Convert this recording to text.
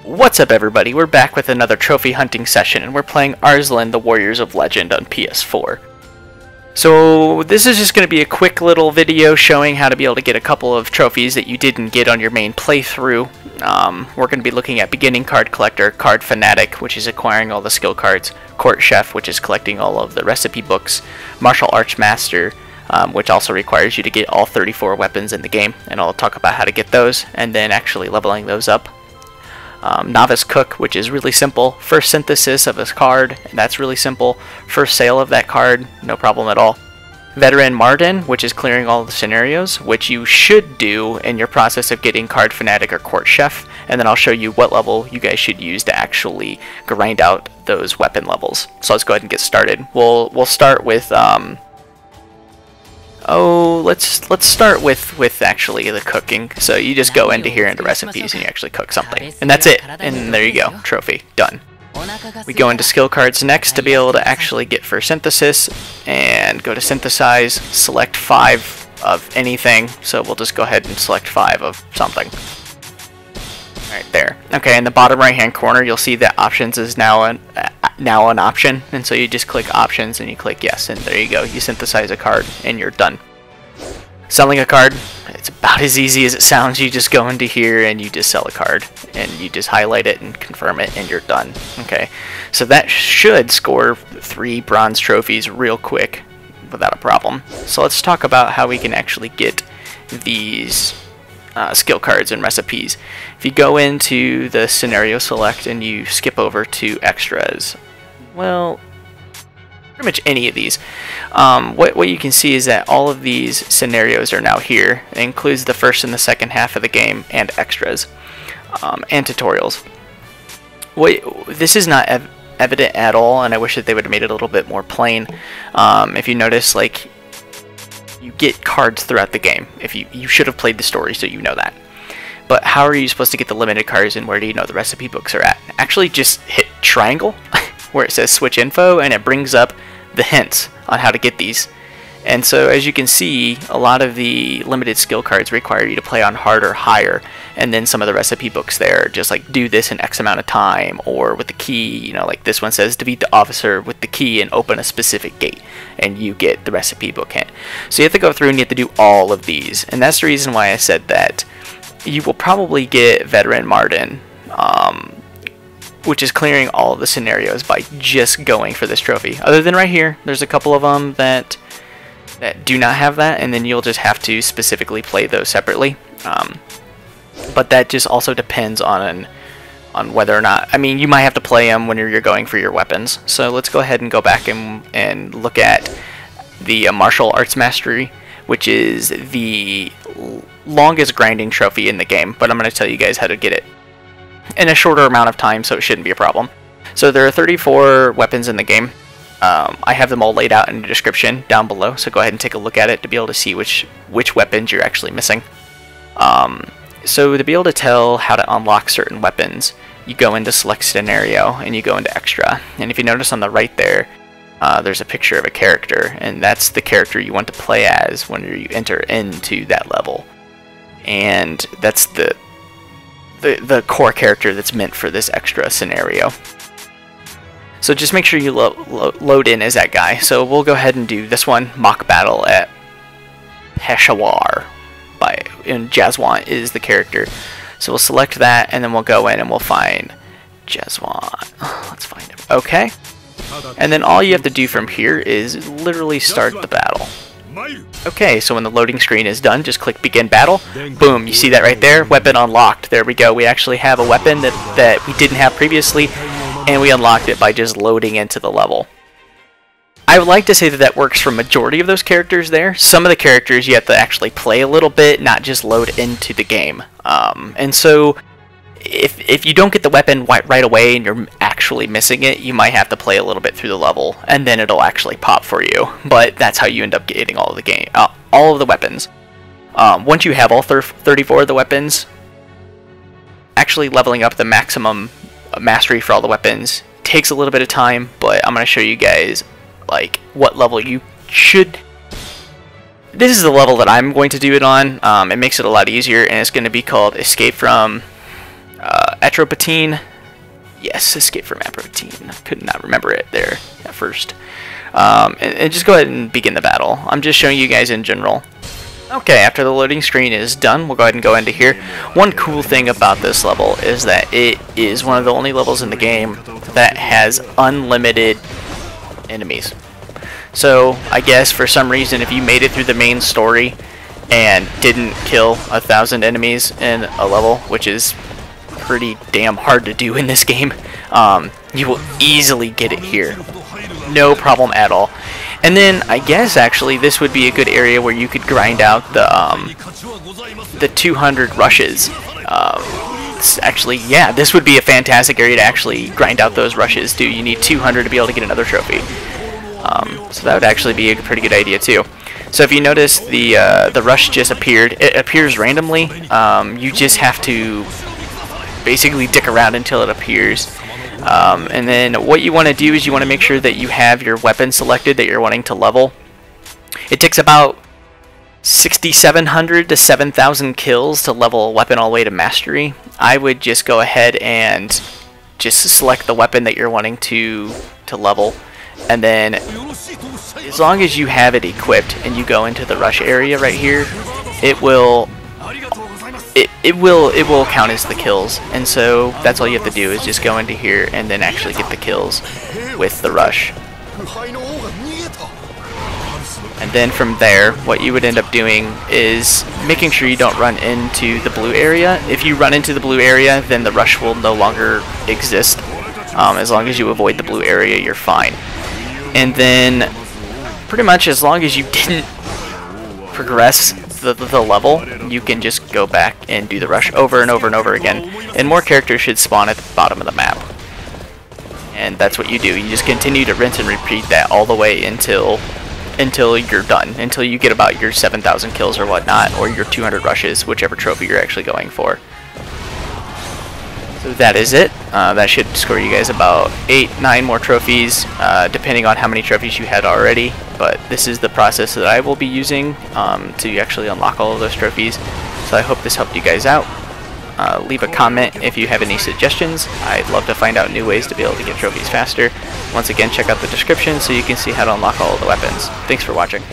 What's up everybody, we're back with another trophy hunting session and we're playing Arslan, the Warriors of Legend on PS4. So this is just going to be a quick little video showing how to be able to get a couple of trophies that you didn't get on your main playthrough. We're going to be looking at Beginning Card Collector, Card Fanatic, which is acquiring all the skill cards, Court Chef, which is collecting all of the recipe books, Martial Arts Master, which also requires you to get all 34 weapons in the game, and I'll talk about how to get those, and then actually leveling those up. Novice Cook, which is really simple. First synthesis of a card, and that's really simple. First sale of that card, no problem at all. Veteran Marden, which is clearing all the scenarios, which you should do in your process of getting Card Fanatic or Court Chef, and then I'll show you what level you guys should use to actually grind out those weapon levels. So let's go ahead and get started. We'll start with let's start with actually the cooking. So you just go into here into recipes and you actually cook something. And that's it. And there you go. Trophy. Done. We go into skill cards next to be able to actually get for synthesis. And go to synthesize. Select 5 of anything. So we'll just go ahead and select 5 of something. Right there. Okay, in the bottom right hand corner you'll see that options is now an option, and so you just click options and you click yes, and there you go, you synthesize a card and you're done. Selling a card, it's about as easy as it sounds. You just go into here and you just sell a card and you just highlight it and confirm it and you're done. Okay, so that should score 3 bronze trophies real quick without a problem. So let's talk about how we can actually get these skill cards and recipes. If you go into the scenario select and you skip over to extras, well, pretty much any of these, what you can see is that all of these scenarios are now here. It includes the first and the second half of the game and extras and tutorials. This is not evident at all, and I wish that they would have made it a little bit more plain. If you notice, like, you get cards throughout the game. If you should have played the story, so you know that. But how are you supposed to get the limited cards, and where do you know the recipe books are at? Actually, just hit triangle where it says switch info, and it brings up the hints on how to get these. And so as you can see, a lot of the limited skill cards require you to play on hard or higher, and then some of the recipe books there just like do this in X amount of time, or with the key, you know, like this one says defeat the officer with the key and open a specific gate, and you get the recipe book hint. So you have to go through and you have to do all of these, and that's the reason why I said that you will probably get Veteran Marden, which is clearing all of the scenarios by just going for this trophy. Other than right here, there's a couple of them that do not have that, and then you'll just have to specifically play those separately. But that just also depends on whether or not, I mean, you might have to play them when you're going for your weapons. So let's go ahead and go back and look at the Martial Arts Mastery, which is the longest grinding trophy in the game, but I'm going to tell you guys how to get it in a shorter amount of time, so it shouldn't be a problem. So there are 34 weapons in the game. I have them all laid out in the description down below, so go ahead and take a look at it to be able to see which weapons you're actually missing. So to be able to tell how to unlock certain weapons, you go into select scenario and you go into extra, and if you notice on the right there, there's a picture of a character, and that's the character you want to play as when you enter into that level, and that's the core character that's meant for this extra scenario. So just make sure you load in as that guy. So we'll go ahead and do this one, Mock Battle at Peshawar, and Jazwan is the character. So we'll select that, and then we'll go in and we'll find Jazwan. Let's find him. Okay. And then all you have to do from here is literally start the battle. Okay, so when the loading screen is done, just click Begin Battle. Boom, you see that right there? Weapon unlocked. There we go. We actually have a weapon that we didn't have previously, and we unlocked it by just loading into the level. I would like to say that that works for majority of those characters there. Some of the characters you have to actually play a little bit, not just load into the game. And so if you don't get the weapon right away and you're actually missing it, you might have to play a little bit through the level, and then it'll actually pop for you. But that's how you end up getting all of the weapons. Once you have all 34 of the weapons, actually leveling up the maximum mastery for all the weapons takes a little bit of time, but I'm going to show you guys like what level you should. This is the level that I'm going to do it on. It makes it a lot easier, and it's going to be called Escape from Atropatine. Yes, escape from Atropatine. I could not remember it there at first. And just go ahead and begin the battle. I'm just showing you guys in general. Okay, after the loading screen is done, we'll go ahead and go into here. One cool thing about this level is that it is one of the only levels in the game that has unlimited enemies. So I guess for some reason, if you made it through the main story and didn't kill 1,000 enemies in a level, which is pretty damn hard to do in this game, you will easily get it here. No problem at all. And then I guess actually this would be a good area where you could grind out the 200 rushes. Actually, yeah, this would be a fantastic area to actually grind out those rushes too. You need 200 to be able to get another trophy. So that would actually be a pretty good idea too. So if you notice, the rush just appeared. It appears randomly. You just have to basically dick around until it appears. And then what you want to do is you want to make sure that you have your weapon selected that you're wanting to level. It takes about 6,700 to 7,000 kills to level a weapon all the way to mastery. I would just go ahead and just select the weapon that you're wanting to level, and then as long as you have it equipped and you go into the rush area right here, it will count as the kills. And so that's all you have to do is just go into here and then actually get the kills with the rush. And then from there, what you would end up doing is making sure you don't run into the blue area. If you run into the blue area, then the rush will no longer exist. As long as you avoid the blue area, you're fine. And then pretty much as long as you didn't progress the level, you can just go back and do the rush over and over and over again. And more characters should spawn at the bottom of the map. And that's what you do. You just continue to rinse and repeat that all the way until you're done. Until you get about your 7,000 kills or whatnot, or your 200 rushes, whichever trophy you're actually going for. So that is it. That should score you guys about 8-9 more trophies, depending on how many trophies you had already. But this is the process that I will be using to actually unlock all of those trophies. So I hope this helped you guys out. Leave a comment if you have any suggestions. I'd love to find out new ways to be able to get trophies faster. Once again, check out the description so you can see how to unlock all of the weapons. Thanks for watching.